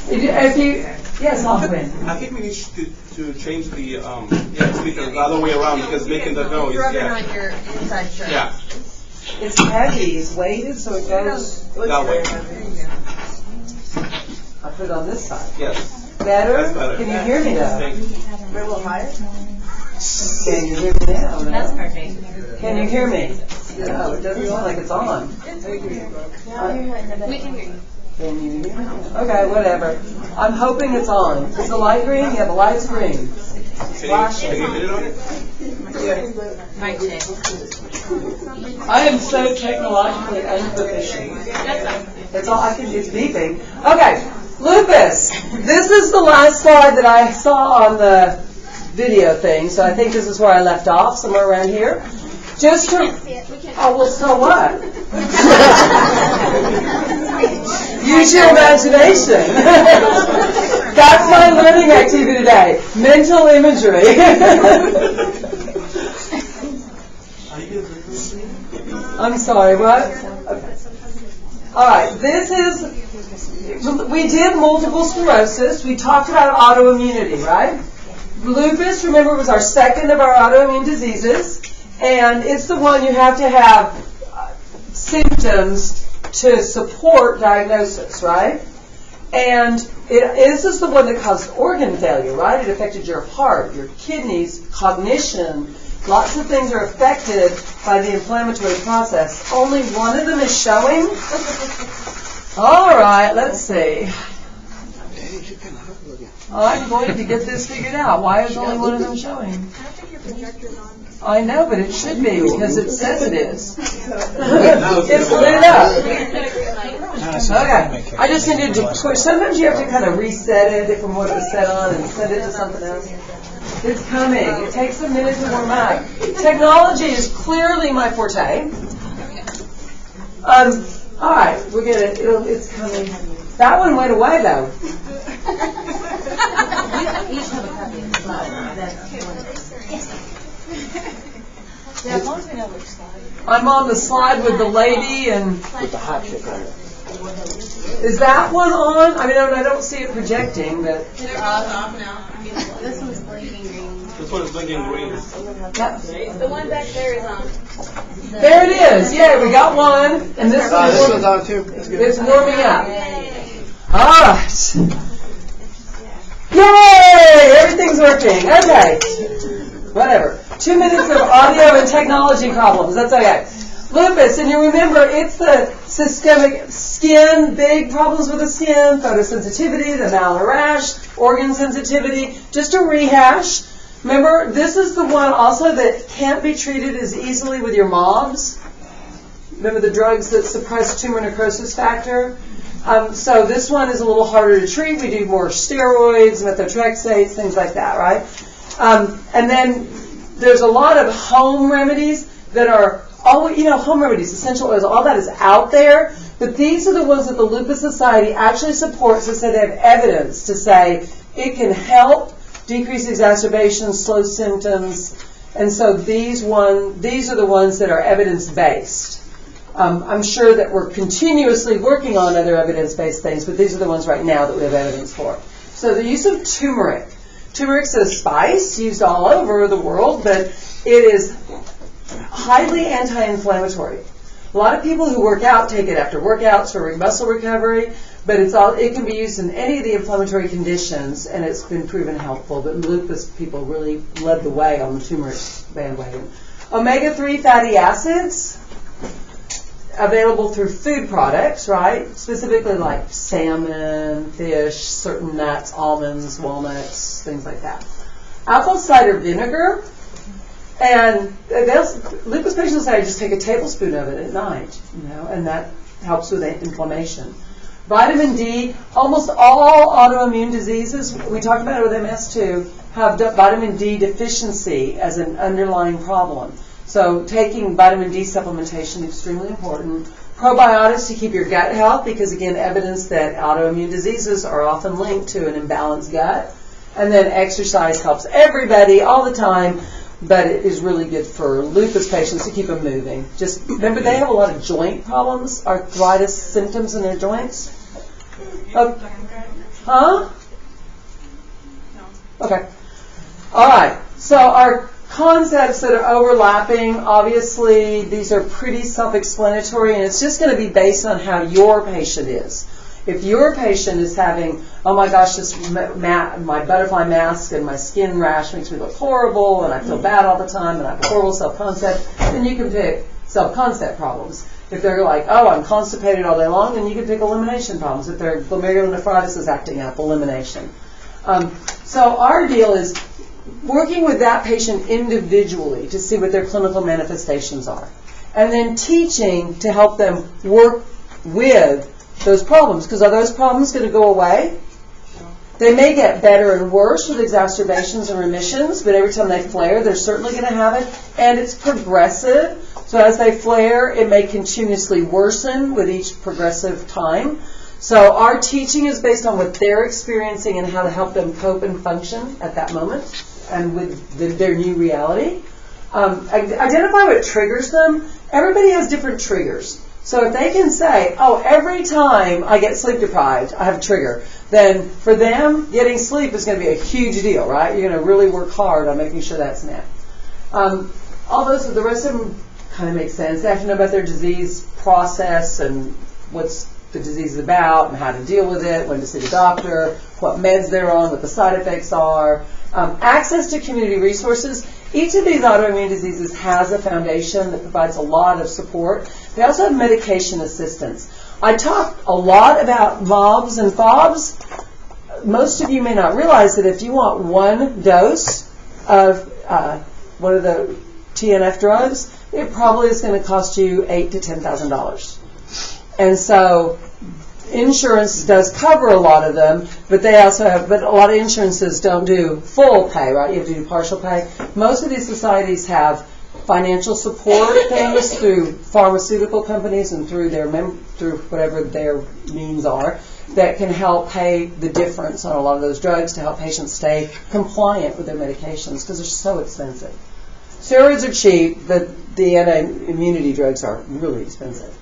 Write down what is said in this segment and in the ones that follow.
Yes, Hoffman. I think we need to change the speaker the other way around because making the noise. Rub it on your inside shirt. Yeah. It's heavy, it's weighted, so it goes That way. I'll put it on this side. Yes. Better? That's better. Can you hear me though? Thank you. We're a little higher. Can you hear me now? That's perfect. Can you hear me? No, it doesn't sound like it's on. We can hear you. Can you hear me? Okay, whatever. I'm hoping it's on. Is the light green? Yeah, the light's green. Can you hit it on it? Mic check. I am so technologically unproficient. That's all I can do is beeping. Okay, Lupus. This is the last slide that I saw on the video thing, so I think this is where I left off, somewhere around here. Just to, oh, well, so what? Use your imagination. That's my learning activity today. Mental imagery. I'm sorry, what? Okay. All right, we did multiple sclerosis. We talked about autoimmunity, right? Lupus, remember, was our second of our autoimmune diseases. And it's the one you have to have symptoms to support diagnosis, right? And this is the one that caused organ failure, right? It affected your heart, your kidneys, cognition. Lots of things are affected by the inflammatory process. Only one of them is showing. All right, let's see. I'm going to get this figured out. Why is only one of them showing? I know, but it should be because it says it is. It's lit up. Okay. I just needed to push. Sometimes you have to kind of reset it from what it was set on and set it to something else. It's coming. It takes a minute to warm up. Technology is clearly my forte. All right, we're gonna. It's coming. That one went away though. Each have a copy of the slide. Yeah, as long as we know which slide. I'm on the slide with the lady and with the hot chick on it. Is that one on? I mean, I don't see it projecting, but It's off now. This one's blinking green. This one is blinking green. yeah. The one back there is on. There it is. Yeah, we got one, and this This one's on too. That's good. it's warming up. All right. Yay! Everything's working. Okay. Whatever. 2 minutes of audio and technology problems. That's okay. Lupus, and you remember, it's the systemic skin, big problems with the skin, photosensitivity, the malar rash, organ sensitivity. Just a rehash. Remember, this is the one also that can't be treated as easily with your mobs. Remember the drugs that suppress tumor necrosis factor? So this one is a little harder to treat. We do more steroids, methotrexate, things like that, right? And then there's a lot of home remedies that are, home remedies, essential oils, all that is out there. But these are the ones that the Lupus Society actually supports to say they have evidence to say it can help decrease exacerbations, slow symptoms. And so these are the ones that are evidence-based. I'm sure that we're continuously working on other evidence-based things, but these are the ones right now that we have evidence for. So the use of turmeric. Turmeric's a spice used all over the world, but it is highly anti-inflammatory. A lot of people who work out take it after workouts for muscle recovery, but it can be used in any of the inflammatory conditions, and it's been proven helpful. But lupus people really led the way on the turmeric bandwagon. Omega-3 fatty acids, available through food products, right? Specifically like salmon, fish, certain nuts, almonds, walnuts, things like that. Apple cider vinegar, and lupus patients say just take a tablespoon of it at night, and that helps with inflammation. Vitamin D, almost all autoimmune diseases, we talked about it with MS too, have vitamin D deficiency as an underlying problem. So taking vitamin D supplementation is extremely important. Probiotics to keep your gut health, because again, evidence that autoimmune diseases are often linked to an imbalanced gut. And then exercise helps everybody all the time, but it is really good for lupus patients to keep them moving. Just remember, they have a lot of joint problems, arthritis symptoms in their joints. Huh? No. Okay. All right. So our concepts that are overlapping, obviously, these are pretty self-explanatory, and it's just going to be based on how your patient is. If your patient is having, oh my gosh, my butterfly mask and my skin rash makes me look horrible, and I feel bad all the time, and I have horrible self-concept, then you can pick self-concept problems. If they're like, oh, I'm constipated all day long, then you can pick elimination problems. If their glomerulonephritis is acting up, elimination. So our deal is working with that patient individually to see what their clinical manifestations are, and then teaching to help them work with those problems. Because are those problems going to go away? They may get better and worse with exacerbations and remissions, but every time they flare, they're certainly going to have it, and it's progressive. So as they flare, it may continuously worsen with each progressive time. So our teaching is based on what they're experiencing and how to help them cope and function at that moment and with their new reality. Identify what triggers them. Everybody has different triggers. So if they can say, oh, every time I get sleep deprived, I have a trigger, then for them, getting sleep is going to be a huge deal, right? You're going to really work hard on making sure that's met. All those, the rest of them kind of make sense. They have to know about their disease process and what's the disease is about and how to deal with it, when to see the doctor, what meds they're on, what the side effects are. Access to community resources. Each of these autoimmune diseases has a foundation that provides a lot of support. They also have medication assistance. I talked a lot about MOBs and FOBs. Most of you may not realize that if you want one dose of one of the TNF drugs, it probably is going to cost you $8,000 to $10,000. And so insurance does cover a lot of them, but they also have, but a lot of insurances don't do full pay, right? You have to do partial pay. Most of these societies have financial support things through pharmaceutical companies and through through whatever their means are that can help pay the difference on a lot of those drugs to help patients stay compliant with their medications because they're so expensive. Steroids are cheap, but the anti-immunity drugs are really expensive.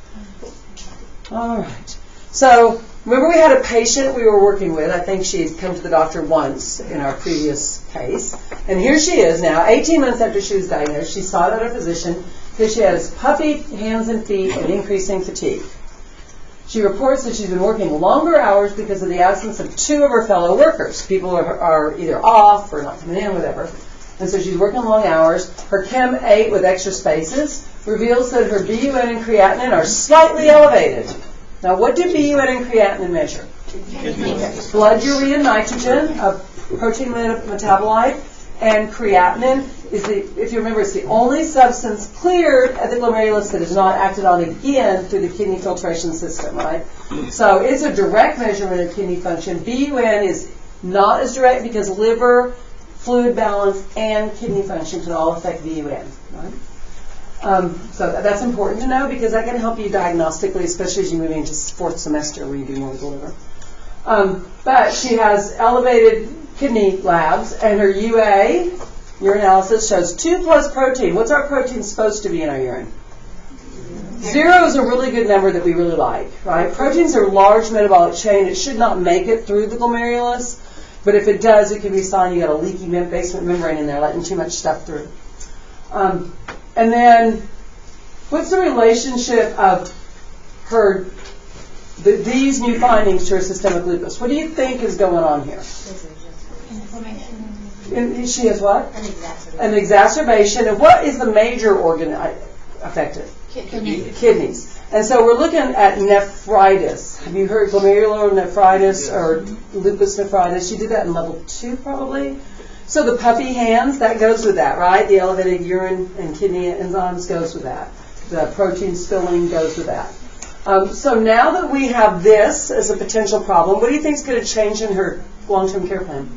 All right. So remember we had a patient we were working with. I think she had come to the doctor once in our previous case. And here she is now, 18 months after she was diagnosed. She sought out a physician because she has puffy hands and feet and increasing fatigue. She reports that she's been working longer hours because of the absence of two of her fellow workers. People are either off or not coming in, whatever. And so she's working long hours. Her Chem 8 with extra spaces reveals that her BUN and creatinine are slightly elevated. Now, what do BUN and creatinine measure? Blood urea nitrogen, a protein metabolite, and creatinine is if you remember, it's the only substance cleared at the glomerulus that is not acted on again through the kidney filtration system, right? So it's a direct measurement of kidney function. BUN is not as direct because liver, fluid balance, and kidney function can all affect BUN, right? So that's important to know because that can help you diagnostically, especially as you move into fourth semester where you do more with the liver. But she has elevated kidney labs, and her UA, urinalysis, shows 2+ protein. What's our protein supposed to be in our urine? 0 is a really good number that we really like, right? Proteins are large metabolic chain. It should not make it through the glomerulus, but if it does, it can be a sign you got a leaky basement membrane in there, letting too much stuff through. And then, what's the relationship of these new findings to her systemic lupus? What do you think is going on here? Inflammation. She has what? An exacerbation. An exacerbation. And what is the major organ affected? Kidneys. And so we're looking at nephritis. Have you heard glomerulonephritis or lupus nephritis? She did that in level 2 probably. So the puffy hands, that goes with that, right? The elevated urine and kidney enzymes goes with that. The protein spilling goes with that. So now that we have this as a potential problem, what do you think is going to change in her long-term care plan?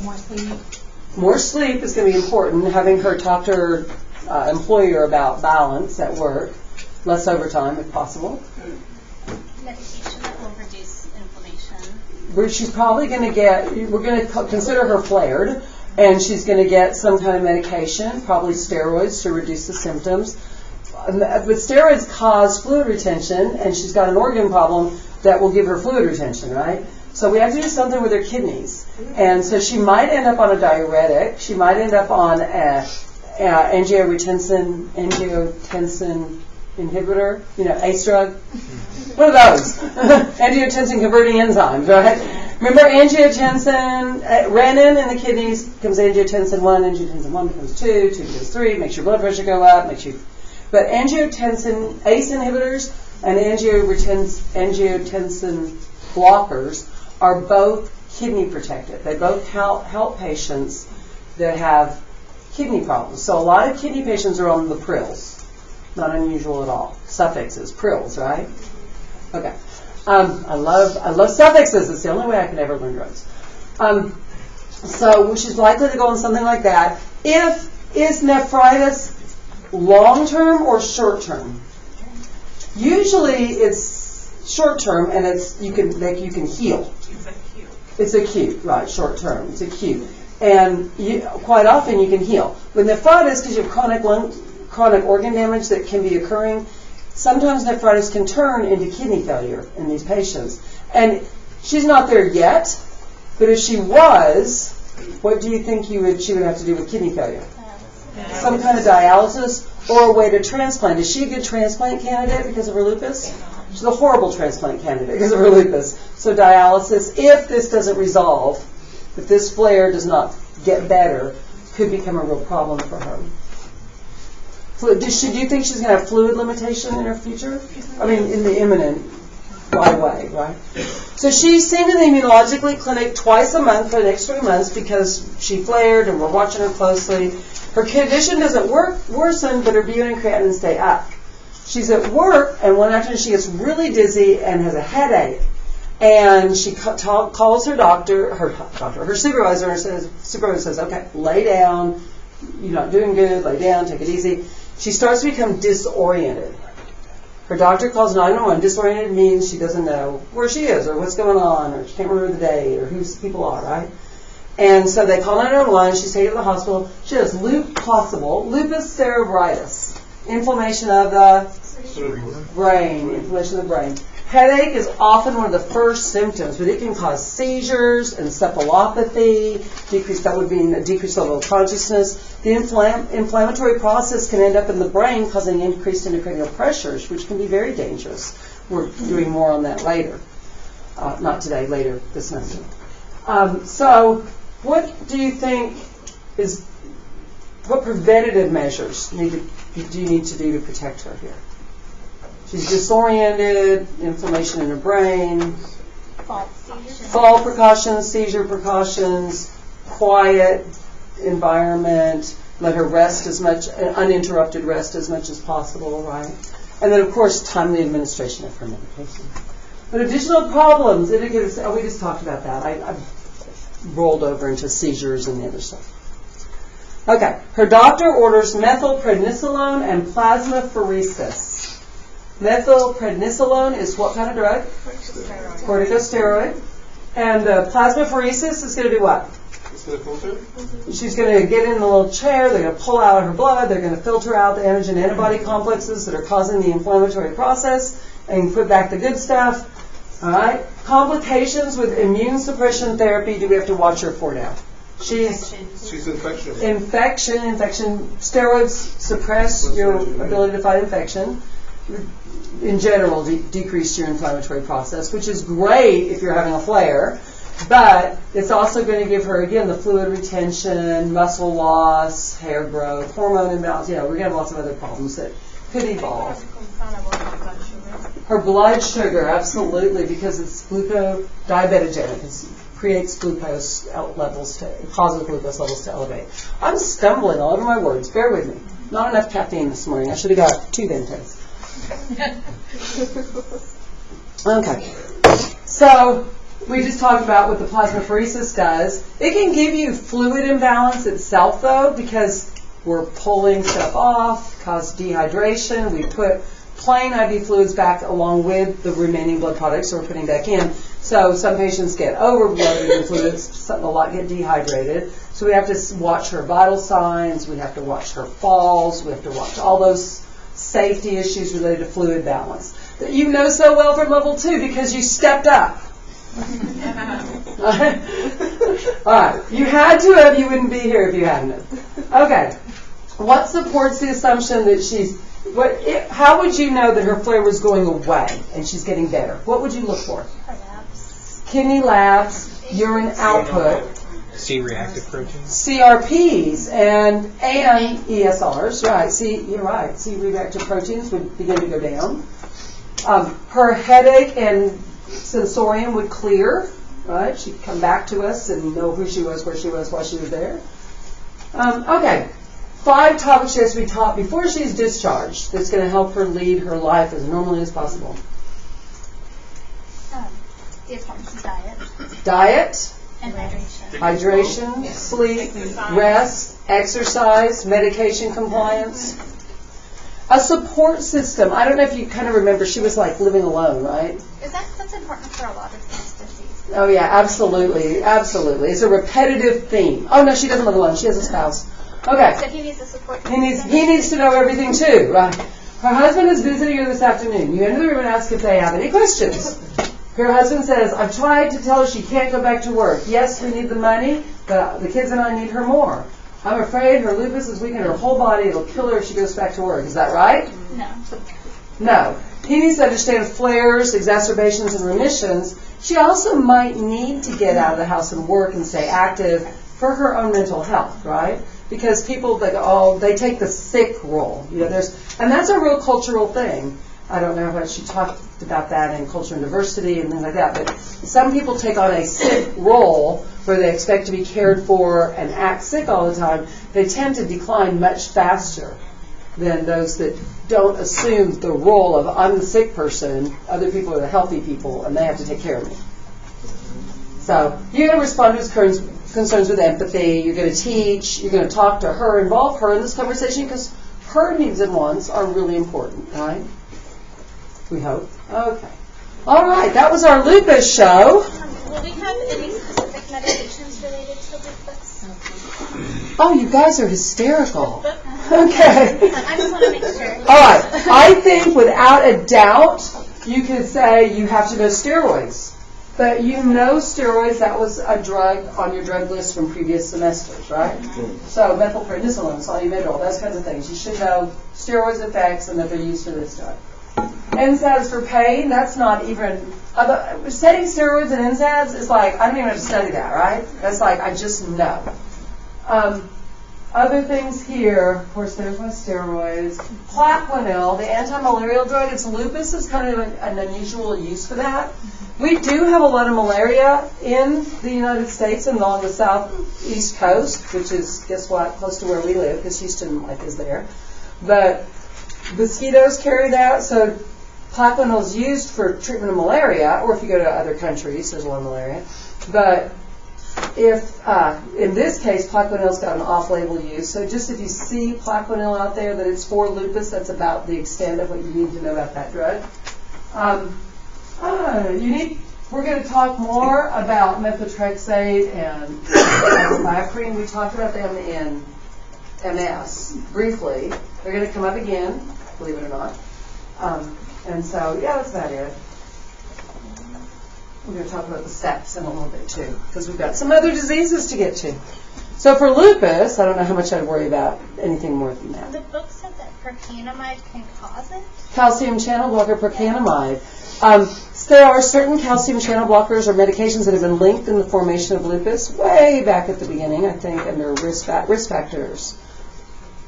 More sleep. More sleep is going to be important. Having her talk to her employer about balance at work. Less overtime if possible. Medication that will reduce inflammation. She's probably going to get, we're going to consider her flared, and she's going to get some kind of medication, probably steroids to reduce the symptoms. But steroids cause fluid retention, and she's got an organ problem. that will give her fluid retention, right? So we have to do something with her kidneys. And so she might end up on a diuretic. She might end up on a angiotensin inhibitor, ACE drug. One of those. Angiotensin converting enzymes, right? Remember angiotensin, renin in the kidneys becomes angiotensin 1, angiotensin 1 becomes 2, 2 becomes 3, makes your blood pressure go up, but angiotensin, ACE inhibitors and angiotensin blockers are both kidney protective. They both help patients that have kidney problems. So a lot of kidney patients are on the Prills. Not unusual at all. Suffixes, Prills, right? Okay. I love suffixes. It's the only way I can ever learn drugs. So she's likely to go on something like that. Is nephritis long-term or short-term? Usually it's short-term, and you can heal. It's acute, right? Short-term. It's acute, and quite often you can heal. With nephritis, because you have chronic organ damage that can be occurring, sometimes nephritis can turn into kidney failure in these patients. And she's not there yet, but if she was, what do you think she would have to do with kidney failure? Some kind of dialysis or a way to transplant. Is she a good transplant candidate because of her lupus? She's a horrible transplant candidate because of her lupus. So dialysis, if this doesn't resolve, if this flare does not get better, could become a real problem for her. So do you think she's going to have fluid limitation in her future? I mean, in the imminent right way, right? So she's seen in the immunologically clinic twice a month for the next 3 months because she flared and we're watching her closely. Her condition doesn't worsen, but her BUN and creatinine stay up. She's at work, and one afternoon she gets really dizzy and has a headache. And she calls her supervisor, and supervisor says, okay, lay down. You're not doing good. Lay down. Take it easy. She starts to become disoriented. Her doctor calls 911. Disoriented means she doesn't know where she is or what's going on, or she can't remember the day or who people are, right? And so they call 911. She's taken to the hospital. She has lupus cerebritis, inflammation of the brain. Headache is often one of the first symptoms, but it can cause seizures, encephalopathy, decreased level of consciousness. The inflammatory process can end up in the brain, causing increased intracranial pressures, which can be very dangerous. We're doing more on that later. Not today, later this semester. So what do you think what preventative measures do you need to do to protect her here? She's disoriented, inflammation in her brain, fall precautions, seizure precautions, quiet environment, let her rest uninterrupted rest as much as possible, right? And then, of course, timely administration of her medication. But additional problems, we just talked about that. I rolled over into seizures and the other stuff. Okay, her doctor orders methylprednisolone and plasmapheresis. Methylprednisolone is what kind of drug? Corticosteroid. And plasmapheresis is going to do what? It's going to filter. She's going to get in the little chair. They're going to pull out her blood. They're going to filter out the antigen-antibody complexes that are causing the inflammatory process and put back the good stuff. All right. Complications with immune suppression therapy. Do we have to watch her for now? She's infection. Infection. Steroids suppress your ability to fight infection. In general, decrease your inflammatory process, which is great if you're having a flare, but it's also going to give her, again, the fluid retention, muscle loss, hair growth, hormone imbalance. We're going to have lots of other problems that could evolve. Her blood sugar, absolutely, because it's diabetogenic. It creates glucose levels, causes glucose levels to elevate. I'm stumbling all over my words. Bear with me. Not enough caffeine this morning. I should have got 2 Ventas. Okay, so we just talked about what the plasmapheresis does. It can give you fluid imbalance itself, though, because we're pulling stuff off, cause dehydration. We put plain IV fluids back along with the remaining blood products that we're putting back in. So some patients get overloaded in fluids, a lot get dehydrated. So we have to watch her vital signs. We have to watch her falls. We have to watch all those safety issues related to fluid balance that you know so well from level 2 because you stepped up. All right. You had to have, you wouldn't be here if you hadn't. Okay. What supports the assumption that how would you know that her flare was going away and she's getting better? What would you look for? Labs. Kidney labs, urine output, C-reactive proteins. CRPs and ESRs, right? You're right. C-reactive proteins would begin to go down. Her headache and sensorium would clear, right? She'd come back to us and know who she was, where she was, why she was there. Okay. 5 topics she has to be taught before she's discharged that's going to help her lead her life as normally as possible. The importance of diet. Diet. And hydration. Hydration, sleep, rest, exercise, medication compliance. A support system. I don't know if you kind of remember, she was like living alone, right? That's important for a lot of these diseases. Oh yeah, absolutely, absolutely. It's a repetitive theme. Oh no, she doesn't live alone. She has a spouse. Okay. So he needs a support He needs to know everything too, right? Her husband is visiting her this afternoon. You enter the room and ask if they have any questions. Her husband says, I've tried to tell her she can't go back to work. Yes, we need the money, but the kids and I need her more. I'm afraid her lupus is weakening her whole body. It'll kill her if she goes back to work. Is that right? No. No. He needs to understand flares, exacerbations, and remissions. She also might need to get out of the house and work and stay active for her own mental health, right? Because people, they take the sick role. And that's a real cultural thing. I don't know if she talked about that in culture and diversity and things like that, but some people take on a sick role where they expect to be cared for and act sick all the time. They tend to decline much faster than those that don't assume the role of I'm the sick person, other people are the healthy people, and they have to take care of me. So you're going to respond to his concerns with empathy, you're going to teach, you're going to talk to her, involve her in this conversation because her needs and wants are really important, right? We hope. Okay. All right, that was our lupus show. Will we have any specific medications related to lupus? Oh, you guys are hysterical. Okay. I just want to make sure. All right. I think without a doubt, you could say you have to know steroids. But you know steroids, that was a drug on your drug list from previous semesters, right? So methylprednisolone, solumetrol, those kinds of things. You should know steroids effects and that they're used for this drug. NSAIDs for pain, that's not even, setting steroids and NSAIDs is like, I don't even have to study that, right? That's like, I just know. Other things here, of course, there's my steroids. Plaquenil, the anti-malarial drug, it's lupus is kind of an unusual use for that. We do have a lot of malaria in the United States and along the southeast coast, which is, guess what, close to where we live, because Houston is there. But mosquitoes carry that, so Plaquenil is used for treatment of malaria, or if you go to other countries, there's a lot of malaria. But if, in this case, Plaquenil's got an off-label use, so just if you see Plaquenil out there that it's for lupus, that's about the extent of what you need to know about that drug. We're going to talk more about methotrexate and isoprene. We talked about them in MS briefly. They're going to come up again, believe it or not. And so, yeah, that's about it. We're going to talk about the steps in a little bit, too, because we've got some other diseases to get to. So for lupus, I don't know how much I'd worry about anything more than that. The book said that procainamide can cause it. Calcium channel blocker, procainamide. There are certain calcium channel blockers or medications that have been linked in the formation of lupus way back at the beginning, I think, and they're risk factors.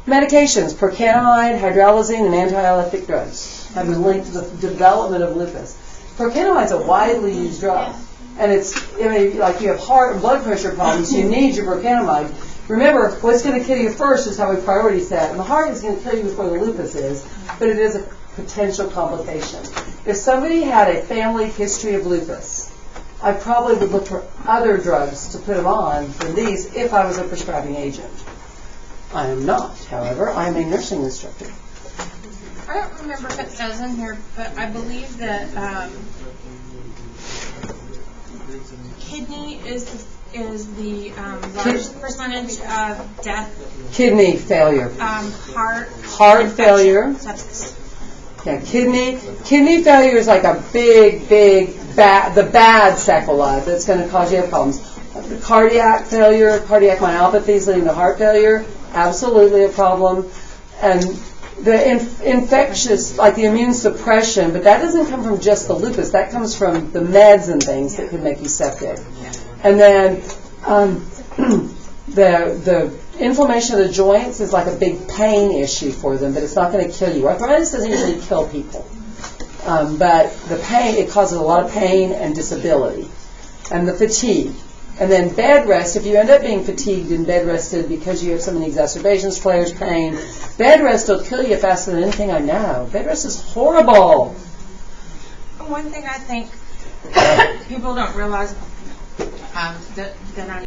Medications, procainamide, hydralazine, and anti-epileptic drugs have been linked to the development of lupus. Procainamide is a widely used drug, and like you have heart and blood pressure problems, you need your procainamide. Remember, what's going to kill you first is how we priority set, and the heart is going to kill you before the lupus is, but it is a potential complication. If somebody had a family history of lupus, I probably would look for other drugs to put them on than these if I was a prescribing agent. I am not, however. I am a nursing instructor. I don't remember if it says in here, but I believe that kidney is the largest percentage of death. Kidney failure. Heart failure. Sepsis. Yeah, kidney failure is like a big the bad sacral that's going to cause you problems. Cardiac failure, cardiac myopathies leading to heart failure, absolutely a problem. And the infectious, like the immune suppression, but that doesn't come from just the lupus. That comes from the meds and things that could make you septic. And then the inflammation of the joints is like a big pain issue for them, but it's not going to kill you. Arthritis doesn't usually kill people, but the pain, it causes a lot of pain and disability, and the fatigue. And then bed rest, if you end up being fatigued and bed rested because you have so many exacerbations, flares, pain, bed rest will kill you faster than anything I know. Bed rest is horrible. One thing I think people don't realize that I